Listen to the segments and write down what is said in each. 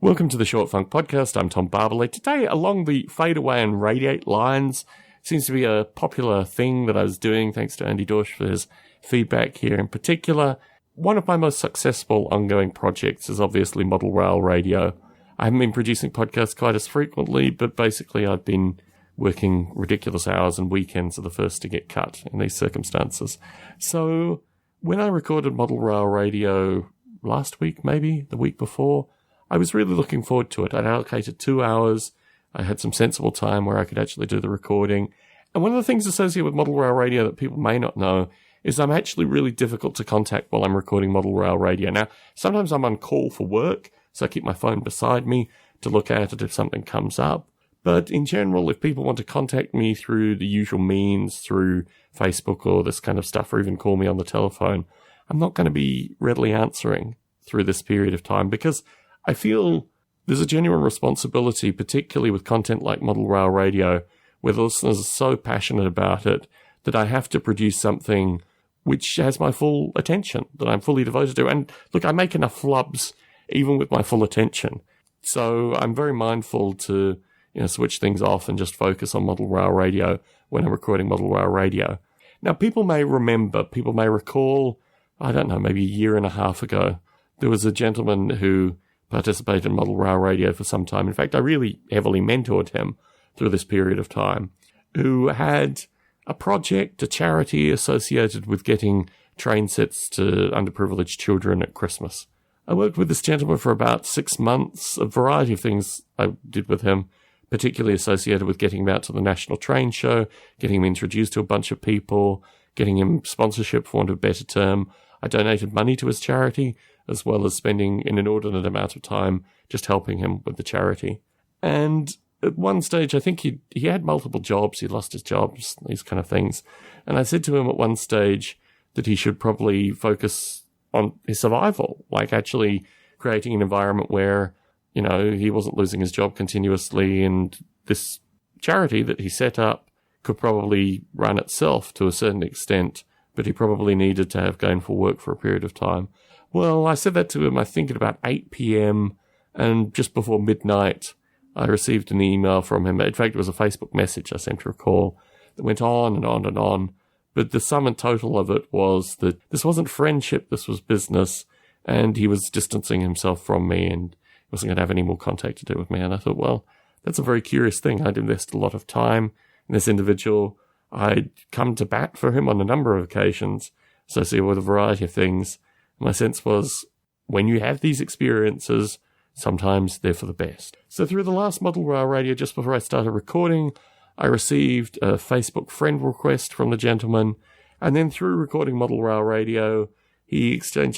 Welcome to the Short Funk Podcast. I'm Tom Barbalet. Today, along the fade away and radiate lines, seems to be a popular thing that I was doing, thanks to Andy Dorsch for his feedback here in particular. One of my most successful ongoing projects is obviously Model Rail Radio. I haven't been producing podcasts quite as frequently, but basically I've been working ridiculous hours, and weekends are the first to get cut in these circumstances. So when I recorded Model Rail Radio last week, maybe the week before, I was really looking forward to it. I'd allocated 2 hours. I had some sensible time where I could actually do the recording. And one of the things associated with Model Rail Radio that people may not know is I'm actually really difficult to contact while I'm recording Model Rail Radio. Now, sometimes I'm on call for work, so I keep my phone beside me to look at it if something comes up. But in general, if people want to contact me through the usual means, through Facebook or this kind of stuff, or even call me on the telephone, I'm not going to be readily answering through this period of time, because I feel there's a genuine responsibility, particularly with content like Model Rail Radio, where the listeners are so passionate about it that I have to produce something which has my full attention, that I'm fully devoted to. And look, I make enough flubs even with my full attention. So I'm very mindful to, switch things off and just focus on Model Rail Radio when I'm recording Model Rail Radio. Now, people may recall, I don't know, maybe a year and a half ago, there was a gentleman who participated in Model Rail Radio for some time. In fact, I really heavily mentored him through this period of time, who had a project, a charity associated with getting train sets to underprivileged children at Christmas. I worked with this gentleman for about 6 months, a variety of things I did with him, particularly associated with getting him out to the National Train Show, getting him introduced to a bunch of people, getting him sponsorship, for want of a better term. I donated money to his charity, as well as spending an inordinate amount of time just helping him with the charity. And at one stage, I think he had multiple jobs. He lost his jobs, these kind of things. And I said to him at one stage that he should probably focus on his survival, like actually creating an environment where, he wasn't losing his job continuously, and this charity that he set up could probably run itself to a certain extent, but he probably needed to have gainful work for a period of time. Well, I said that to him, I think at about 8 p.m, and just before midnight, I received an email from him. In fact, it was a Facebook message, I seem to recall, that went on and on and on. But the sum and total of it was that this wasn't friendship, this was business, and he was distancing himself from me and wasn't going to have any more contact to do with me. And I thought, well, that's a very curious thing. I'd invested a lot of time in this individual. I'd come to bat for him on a number of occasions, associated with a variety of things. My sense was, when you have these experiences, sometimes they're for the best. So through the last Model Rail Radio, just before I started recording, I received a Facebook friend request from the gentleman, and then through recording Model Rail Radio, he exchanged,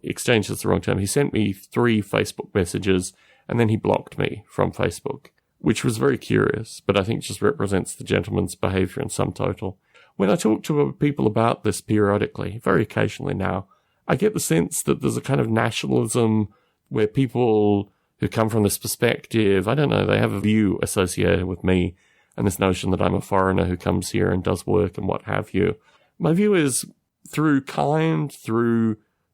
exchanged is the wrong term, he sent me 3 Facebook messages, and then he blocked me from Facebook, which was very curious, but I think just represents the gentleman's behaviour in sum total. When I talk to people about this periodically, very occasionally now, I get the sense that there's a kind of nationalism where people who come from this perspective, I don't know, they have a view associated with me and this notion that I'm a foreigner who comes here and does work and what have you. My view is through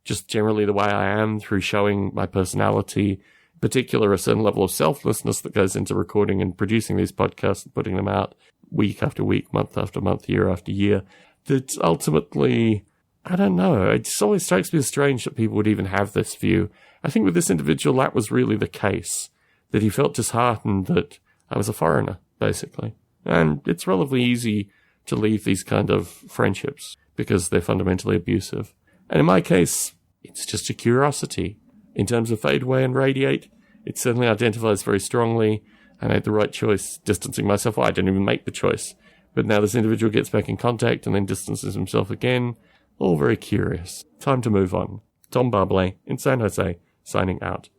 just generally the way I am, through showing my personality, in particular a certain level of selflessness that goes into recording and producing these podcasts and putting them out week after week, month after month, year after year, that ultimately, I don't know, it just always strikes me as strange that people would even have this view. I think with this individual, that was really the case, that he felt disheartened that I was a foreigner, basically. And it's relatively easy to leave these kind of friendships because they're fundamentally abusive. And in my case, it's just a curiosity. In terms of fade away and radiate, it certainly identifies very strongly. I made the right choice distancing myself. Well, I didn't even make the choice. But now this individual gets back in contact and then distances himself again. All very curious. Time to move on. Tom Barbalet in San Jose, signing out.